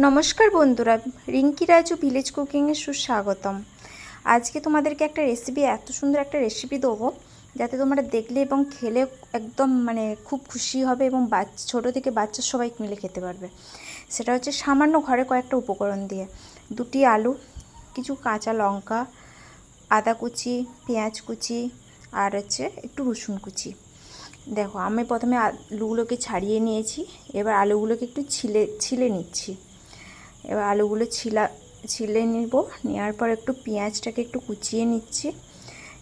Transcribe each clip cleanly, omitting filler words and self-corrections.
নমস্কার বন্ধুরা, রিঙ্কি রাজু ভিলেজ কুকিংয়ে সুস্বাগতম। আজকে তোমাদেরকে একটা রেসিপি, এত সুন্দর একটা রেসিপি দেবো যাতে তোমরা দেখলে এবং খেলে একদম খুব খুশি হবে এবং ছোটো থেকে বাচ্চা সবাই মিলে খেতে পারবে। সেটা হচ্ছে সামান্য ঘরে কয়েকটা উপকরণ দিয়ে, 2টি আলু, কিছু কাঁচা লঙ্কা, আদা কুচি, পেঁয়াজ কুচি আর হচ্ছে একটু রসুন কুচি। দেখো, আমি প্রথমে আলুগুলোকে ছাড়িয়ে নিয়েছি, এবার আলুগুলোকে একটু ছিলে নিচ্ছি। এবার আলুগুলো ছিলে নেব, নেওয়ার পর একটু পেঁয়াজটাকে একটু কুচিয়ে নিচ্ছি।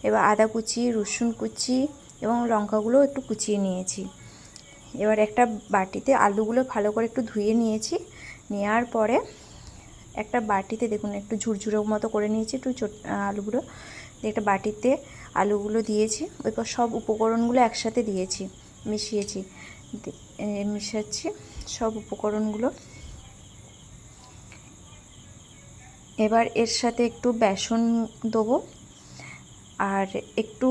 এবার আদা কুচি, রসুন কুচি এবং লঙ্কাগুলো একটু কুচিয়ে নিয়েছি। এবার একটা বাটিতে আলুগুলো ভালো করে একটু ধুয়ে নিয়েছি। নেওয়ার পরে একটা বাটিতে দেখুন একটু ঝুরঝুরে মতো করে নিয়েছি একটু আলুগুলো। একটা বাটিতে আলুগুলো দিয়েছি, এরপর সব উপকরণগুলো একসাথে দিয়েছি, মিশাচ্ছি সব উপকরণগুলো। এবার এর সাথে একটু বেসন দেবো আর একটু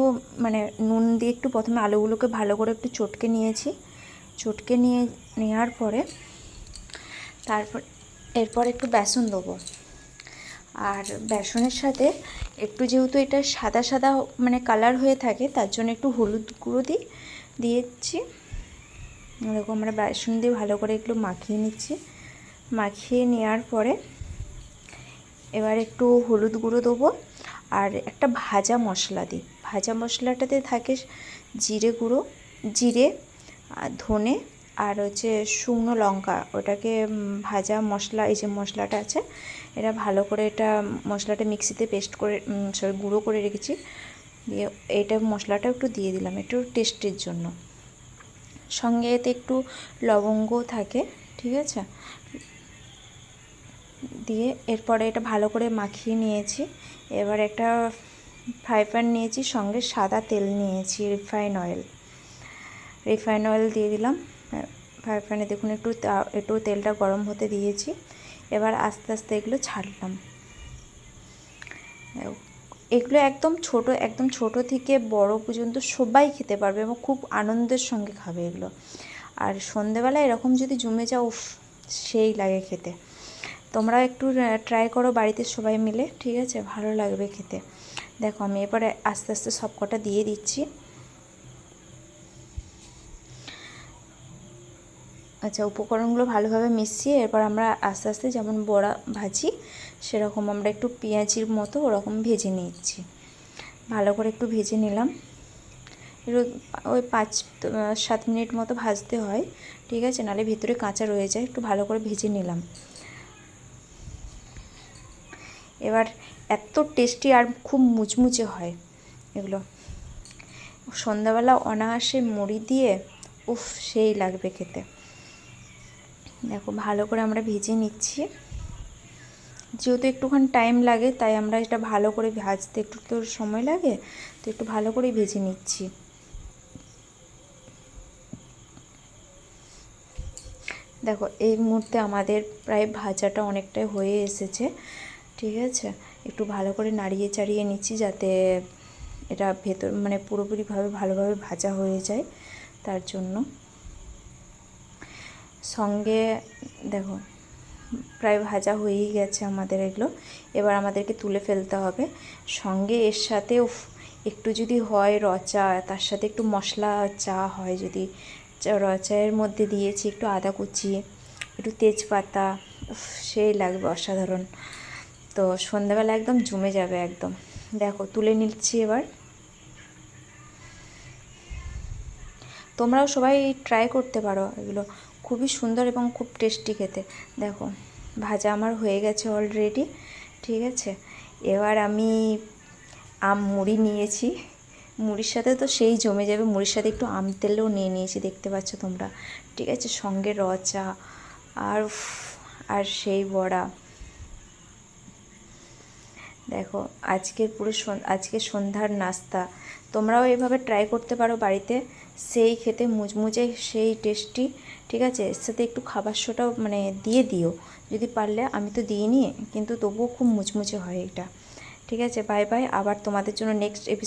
নুন দিয়ে একটু প্রথমে আলুগুলোকে ভালো করে একটু চটকে নিয়েছি। নেওয়ার পরে এরপর একটু বেসন দেবো। আর বেসনের সাথে একটু, যেহেতু এটা সাদা সাদা কালার হয়ে থাকে, তার জন্য একটু হলুদ গুঁড়ো দিয়েছি। দেখো, আমরা বেসন দিয়ে ভালো করে একটু মাখিয়ে নিচ্ছি। মাখিয়ে নেওয়ার পরে এবার একটু হলুদ গুঁড়ো দেবো আর একটা ভাজা মশলা দিই। ভাজা মশলাটাতে থাকে জিরে আর ধনে আর হচ্ছে শুকনো লঙ্কা। ওটাকে ভাজা মশলা, এই যে মশলাটা আছে, এটা ভালো করে মশলাটা মিক্সিতে পেস্ট করে গুঁড়ো করে রেখেছি। দিয়ে এটা মশলাটা একটু দিয়ে দিলাম একটু টেস্টের জন্য। সঙ্গে এতে একটু লবঙ্গও থাকে, ঠিক আছে। দিয়ে এরপরে এটা ভালো করে মাখিয়ে নিয়েছি। এবার একটা ফ্রাই প্যান নিয়েছি, সঙ্গে সাদা তেল নিয়েছি, রিফাইন অয়েল দিয়ে দিলাম ফ্রাই প্যানে। দেখুন একটু তেলটা গরম হতে দিয়েছি। এবার আস্তে আস্তে এগুলো ছাড়লাম। এগুলো একদম ছোট থেকে বড় পর্যন্ত সবাই খেতে পারবে এবং খুব আনন্দের সঙ্গে খাবে এগুলো। আর সন্ধেবেলা এরকম যদি জমে যাও, সেই লাগে খেতে। তোমরা একটু ট্রাই করো বাড়িতে সবাই মিলে, ঠিক আছে, ভালো লাগবে খেতে। দেখো, আমি এবারে আস্তে আস্তে সব কটা দিয়ে দিচ্ছি। আচ্ছা, উপকরণগুলো ভালোভাবে মিশিয়ে এরপর আমরা আস্তে আস্তে যেমন বড়া ভাজি সেরকম আমরা একটু পেঁয়াজির মতো ওরকম ভেজে নিচ্ছি। ভালো করে একটু ভেজে নিলাম। ওই 5-7 মিনিট মতো ভাজতে হয়, ঠিক আছে, নাহলে ভেতরে কাঁচা রয়ে যায়। একটু ভালো করে ভেজে নিলাম। এবার এত টেস্টি আর খুব মুচমুচে হয় এগুলো। সন্ধ্যাবেলা অনায়াসে মুড়ি দিয়ে সেই লাগবে খেতে। দেখো, ভালো করে আমরা ভেজে নিচ্ছি। যেহেতু একটুখানি টাইম লাগে, তাই আমরা এটা ভালো করে ভাজতে একটু তো সময় লাগে, তো একটু ভালো করে ভেজে নিচ্ছি। দেখো, এই মুহূর্তে আমাদের প্রায় ভাজাটা অনেকটাই হয়ে এসেছে, ঠিক আছে। একটু ভালো করে নাড়িয়ে চাড়িয়ে নিচ্ছি যাতে এটা ভেতর পুরোপুরিভাবে ভালোভাবে ভাজা হয়ে যায়, তার জন্য। সঙ্গে দেখো, প্রায় ভাজা হয়েই গেছে আমাদের এগুলো। এবার আমাদেরকে তুলে ফেলতে হবে। সঙ্গে এর সাথে একটু যদি হয় রচা, তার সাথে একটু মশলা চা হয় যদি, রচায়ের মধ্যে দিয়েছি একটু আদা কুচি, একটু তেজপাতা, সেই লাগবে অসাধারণ। তো সন্ধ্যাবেলা একদম জমে যাবে একদম। দেখো, তুলে নিচ্ছি এবার। তোমরাও সবাই ট্রাই করতে পারো এগুলো, খুবই সুন্দর এবং খুব টেস্টি খেতে। দেখো, ভাজা আমার হয়ে গেছে অলরেডি, ঠিক আছে। এবার আমি মুড়ি নিয়েছি, মুড়ির সাথে তো সেই জমে যাবে। মুড়ির সাথে একটু তেলও নিয়েছি, দেখতে পাচ্ছ তোমরা, ঠিক আছে। সঙ্গে রচা আর সেই বড়া। দেখো, আজকে সন্ধ্যার নাস্তা। তোমরাও এভাবে ট্রাই করতে পারো বাড়িতে, সেই খেতে মুচমুচে, সেই টেস্টি, ঠিক আছে। এর সাথে একটু খাবার সোডাও দিয়ে দিও যদি পারলে। আমি তো দিইনি, কিন্তু তবুও খুব মুচমুচে হয় এটা, ঠিক আছে। Bye bye. আবার তোমাদের জন্য নেক্সট এপিসোড